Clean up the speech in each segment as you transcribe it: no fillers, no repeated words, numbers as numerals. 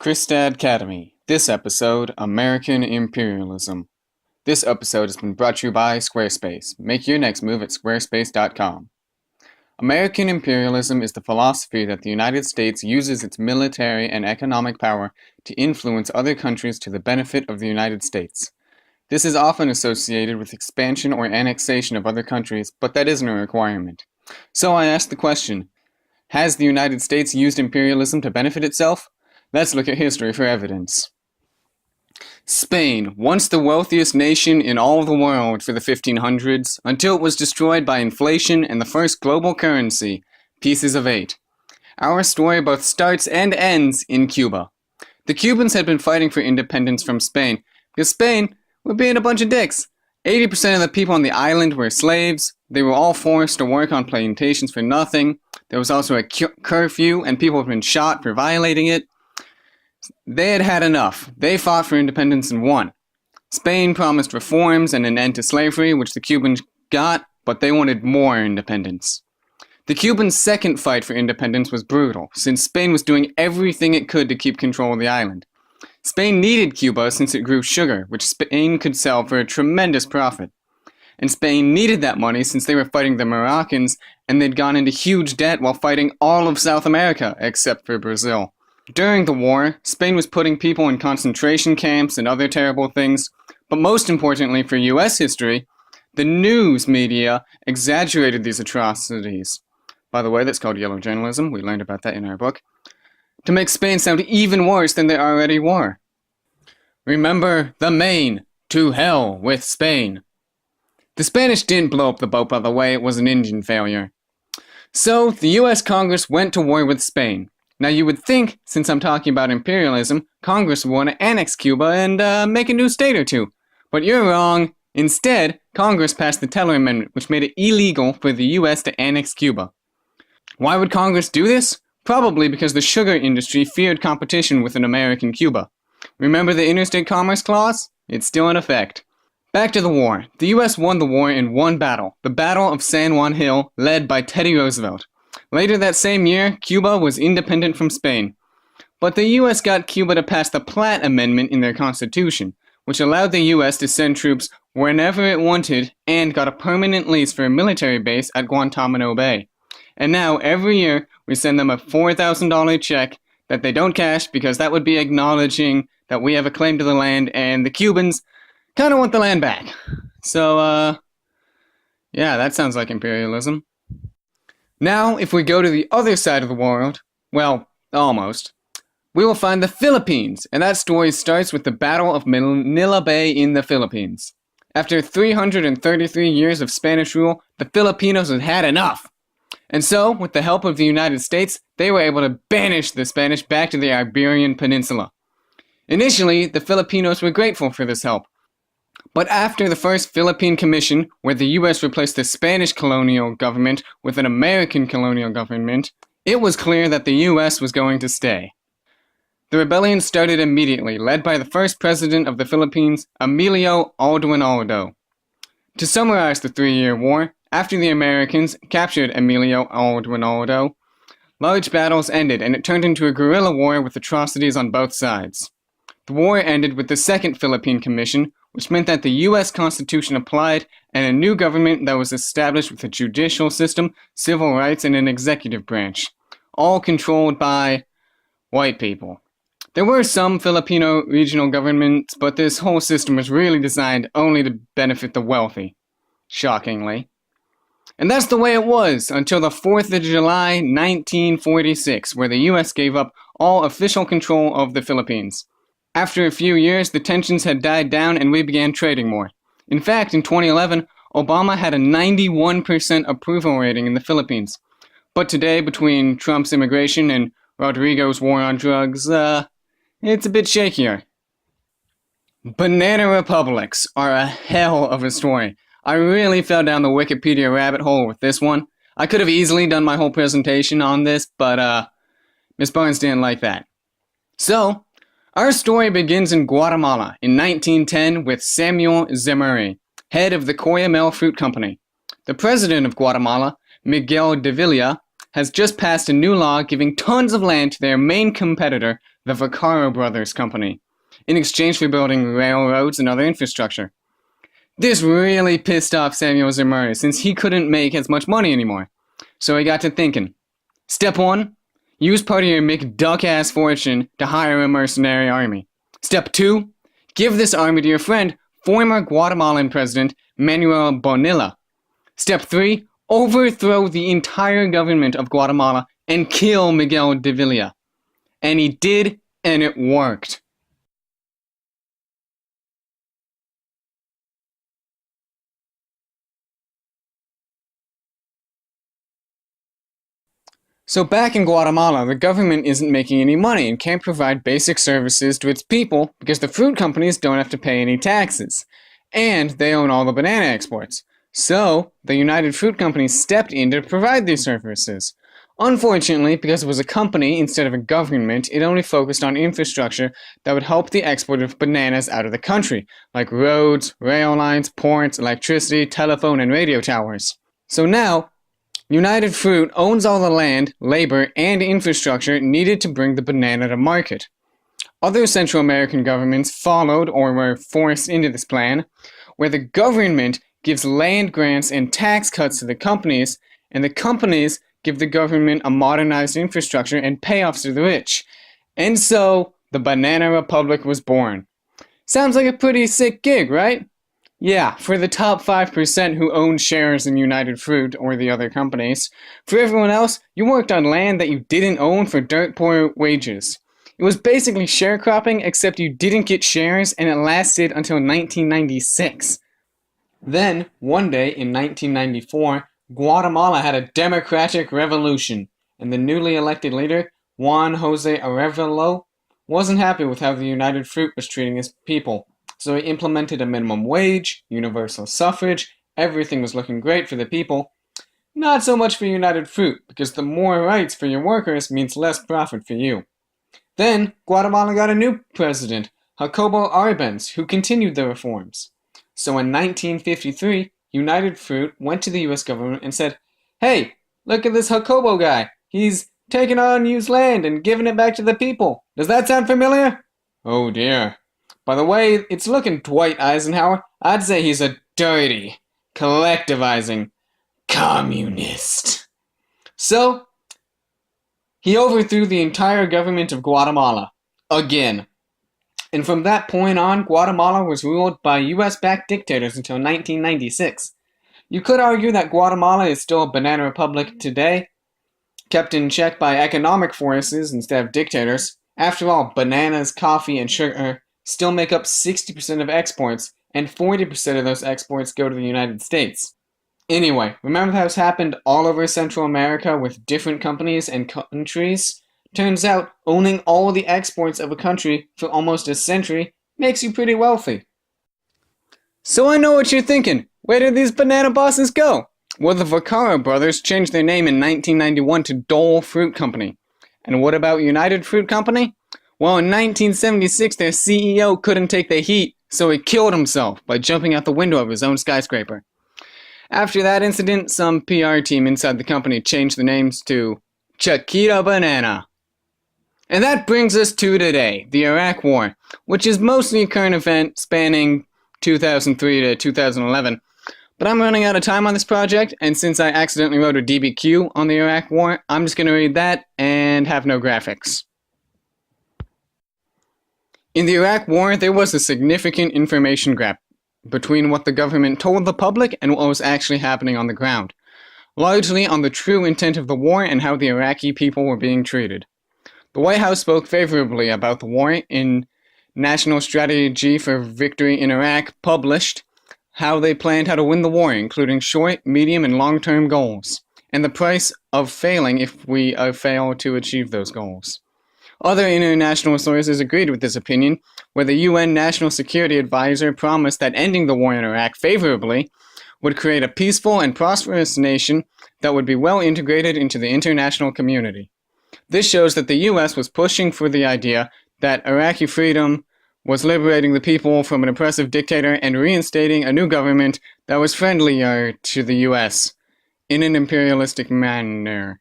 Krystad Kademy. This episode, American Imperialism. This episode has been brought to you by Squarespace. Make your next move at squarespace.com. American imperialism is the philosophy that the United States uses its military and economic power to influence other countries to the benefit of the United States. This is often associated with expansion or annexation of other countries, but that isn't a requirement. So I ask the question, has the United States used imperialism to benefit itself? Let's look at history for evidence. Spain, once the wealthiest nation in all the world for the 1500s, until it was destroyed by inflation and the first global currency, pieces of 8. Our story both starts and ends in Cuba. The Cubans had been fighting for independence from Spain, because Spain were being a bunch of dicks. 80% of the people on the island were slaves. They were all forced to work on plantations for nothing. There was also a curfew, and people had been shot for violating it. They had had enough. They fought for independence and won. Spain promised reforms and an end to slavery, which the Cubans got, but they wanted more independence. The Cubans' second fight for independence was brutal, since Spain was doing everything it could to keep control of the island. Spain needed Cuba since it grew sugar, which Spain could sell for a tremendous profit. And Spain needed that money since they were fighting the Moroccans, and they'd gone into huge debt while fighting all of South America, except for Brazil. During the war, Spain was putting people in concentration camps and other terrible things, but most importantly for US history, the news media exaggerated these atrocities. By the way, that's called yellow journalism. We learned about that in our book. To make Spain sound even worse than they already were. Remember the Maine. To hell with Spain. The Spanish didn't blow up the boat, by the way. It was an engine failure. So, the US Congress went to war with Spain. Now you would think, since I'm talking about imperialism, Congress would want to annex Cuba and make a new state or two. But you're wrong. Instead, Congress passed the Teller Amendment, which made it illegal for the US to annex Cuba. Why would Congress do this? Probably because the sugar industry feared competition with an American Cuba. Remember the Interstate Commerce Clause? It's still in effect. Back to the war. The US won the war in one battle, the Battle of San Juan Hill, led by Teddy Roosevelt. Later that same year, Cuba was independent from Spain. But the US got Cuba to pass the Platt Amendment in their constitution, which allowed the US to send troops whenever it wanted and got a permanent lease for a military base at Guantanamo Bay. And now, every year, we send them a $4,000 check that they don't cash because that would be acknowledging that we have a claim to the land and the Cubans kind of want the land back. So, yeah, that sounds like imperialism. Now, if we go to the other side of the world, well, almost, we will find the Philippines, and that story starts with the Battle of Manila Bay in the Philippines. After 333 years of Spanish rule, the Filipinos had had enough. And so, with the help of the United States, they were able to banish the Spanish back to the Iberian Peninsula. Initially, the Filipinos were grateful for this help. But after the First Philippine Commission, where the US replaced the Spanish colonial government with an American colonial government, it was clear that the US was going to stay. The rebellion started immediately, led by the first president of the Philippines, Emilio Aguinaldo. To summarize the 3-year war, after the Americans captured Emilio Aguinaldo, large battles ended and it turned into a guerrilla war with atrocities on both sides. The war ended with the Second Philippine Commission, which meant that the US Constitution applied and a new government that was established with a judicial system, civil rights, and an executive branch, all controlled by white people. There were some Filipino regional governments, but this whole system was really designed only to benefit the wealthy. Shockingly. And that's the way it was until the 4th of July, 1946, where the US gave up all official control of the Philippines. After a few years, the tensions had died down and we began trading more. In fact, in 2011, Obama had a 91% approval rating in the Philippines. But today, between Trump's immigration and Rodrigo's war on drugs, it's a bit shakier. Banana republics are a hell of a story. I really fell down the Wikipedia rabbit hole with this one. I could have easily done my whole presentation on this, but Miss Barnes didn't like that. So, our story begins in Guatemala in 1910 with Samuel Zemurray, head of the Coyamel Fruit Company. The president of Guatemala, Miguel de Villa, has just passed a new law giving tons of land to their main competitor, the Vaccaro Brothers Company, in exchange for building railroads and other infrastructure. This really pissed off Samuel Zimmerman since he couldn't make as much money anymore. So he got to thinking. Step 1. Use part of your McDuck-ass fortune to hire a mercenary army. Step 2. Give this army to your friend, former Guatemalan President Manuel Bonilla. Step 3. Overthrow the entire government of Guatemala and kill Miguel de Villa. And he did, and it worked. So back in Guatemala, the government isn't making any money and can't provide basic services to its people because the fruit companies don't have to pay any taxes. And they own all the banana exports. So, the United Fruit Company stepped in to provide these services. Unfortunately, because it was a company instead of a government, it only focused on infrastructure that would help the export of bananas out of the country, like roads, rail lines, ports, electricity, telephone, and radio towers. So now, United Fruit owns all the land, labor, and infrastructure needed to bring the banana to market. Other Central American governments followed or were forced into this plan, where the government gives land grants and tax cuts to the companies, and the companies give the government a modernized infrastructure and payoffs to the rich. And so, the Banana Republic was born. Sounds like a pretty sick gig, right? Yeah, for the top 5% who owned shares in United Fruit or the other companies. For everyone else, you worked on land that you didn't own for dirt poor wages. It was basically sharecropping, except you didn't get shares and it lasted until 1996. Then, one day in 1994, Guatemala had a democratic revolution, and the newly elected leader, Juan Jose Arevalo, wasn't happy with how the United Fruit was treating his people. So he implemented a minimum wage, universal suffrage, everything was looking great for the people. Not so much for United Fruit, because the more rights for your workers means less profit for you. Then, Guatemala got a new president, Jacobo Arbenz, who continued the reforms. So in 1953, United Fruit went to the US government and said, "Hey, look at this Jacobo guy. He's taking unused land and giving it back to the people. Does that sound familiar?" "Oh dear. By the way it's looking, Dwight Eisenhower, I'd say he's a dirty, collectivizing communist." So, he overthrew the entire government of Guatemala. Again. And from that point on, Guatemala was ruled by US-backed dictators until 1996. You could argue that Guatemala is still a banana republic today, kept in check by economic forces instead of dictators. After all, bananas, coffee, and sugar still make up 60% of exports, and 40% of those exports go to the United States. Anyway, remember how this happened all over Central America with different companies and countries? Turns out, owning all the exports of a country for almost a century makes you pretty wealthy. So I know what you're thinking. Where did these banana bosses go? Well, the Vaccaro brothers changed their name in 1991 to Dole Fruit Company. And what about United Fruit Company? Well, in 1976, their CEO couldn't take the heat, so he killed himself by jumping out the window of his own skyscraper. After that incident, some PR team inside the company changed the names to Chiquita Banana. And that brings us to today, the Iraq War, which is mostly a current event spanning 2003 to 2011. But I'm running out of time on this project, and since I accidentally wrote a DBQ on the Iraq War, I'm just going to read that and have no graphics. In the Iraq War, there was a significant information gap between what the government told the public and what was actually happening on the ground, largely on the true intent of the war and how the Iraqi people were being treated. The White House spoke favorably about the war in National Strategy for Victory in Iraq, published how they planned how to win the war, including short, medium, and long-term goals, and the price of failing if we fail to achieve those goals. Other international sources agreed with this opinion, where the UN National Security Advisor promised that ending the war in Iraq favorably would create a peaceful and prosperous nation that would be well integrated into the international community. This shows that the US was pushing for the idea that Iraqi freedom was liberating the people from an oppressive dictator and reinstating a new government that was friendlier to the US in an imperialistic manner.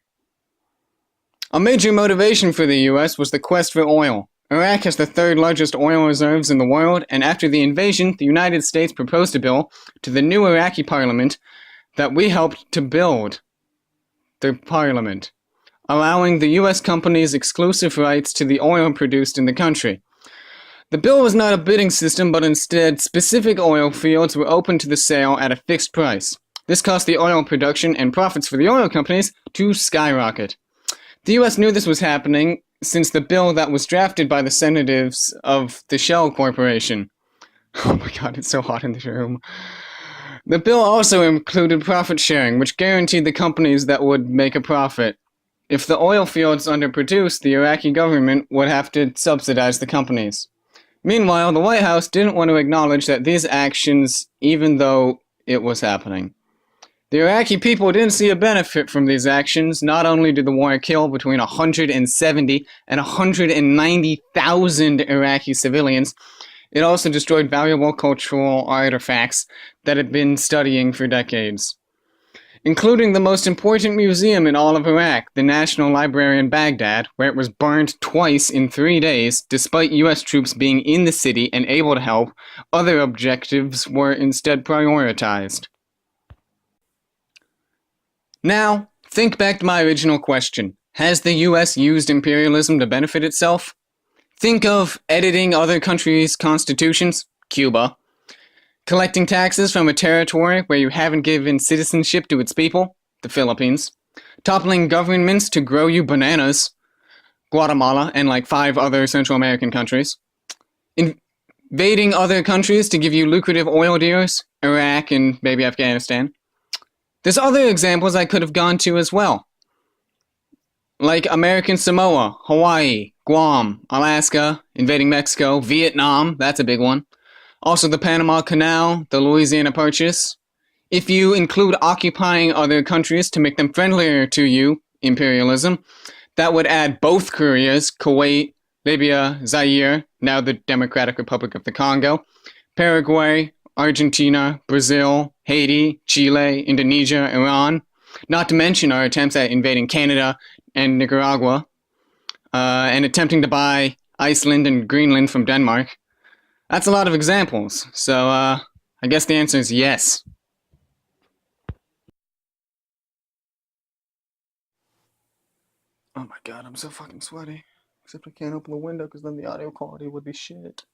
A major motivation for the US was the quest for oil. Iraq has the third largest oil reserves in the world, and after the invasion, the United States proposed a bill to the new Iraqi parliament that we helped to build the parliament, allowing the US companies exclusive rights to the oil produced in the country. The bill was not a bidding system, but instead specific oil fields were open to the sale at a fixed price. This caused the oil production and profits for the oil companies to skyrocket. The US knew this was happening since the bill that was drafted by the senators of the Shell Corporation. Oh my god, it's so hot in this room. The bill also included profit sharing, which guaranteed the companies that would make a profit. If the oil fields underproduced, the Iraqi government would have to subsidize the companies. Meanwhile, the White House didn't want to acknowledge that these actions, even though it was happening. The Iraqi people didn't see a benefit from these actions. Not only did the war kill between 170 and 190,000 Iraqi civilians, it also destroyed valuable cultural artifacts that had been studying for decades, including the most important museum in all of Iraq, the National Library in Baghdad, where it was burned twice in 3 days, despite US troops being in the city and able to help. Other objectives were instead prioritized. Now, think back to my original question. Has the US used imperialism to benefit itself? Think of editing other countries' constitutions, Cuba, collecting taxes from a territory where you haven't given citizenship to its people, the Philippines, toppling governments to grow you bananas, Guatemala and like 5 other Central American countries, invading other countries to give you lucrative oil deals, Iraq and maybe Afghanistan. There's other examples I could have gone to as well, like American Samoa, Hawaii, Guam, Alaska, invading Mexico, Vietnam, that's a big one. Also the Panama Canal, the Louisiana Purchase. If you include occupying other countries to make them friendlier to you, imperialism, that would add both Koreas, Kuwait, Libya, Zaire, now the Democratic Republic of the Congo, Paraguay, Argentina, Brazil, Haiti, Chile, Indonesia, Iran, not to mention our attempts at invading Canada and Nicaragua, and attempting to buy Iceland and Greenland from Denmark. That's a lot of examples, so I guess the answer is yes. Oh my god, I'm so fucking sweaty. Except I can't open the window because then the audio quality would be shit.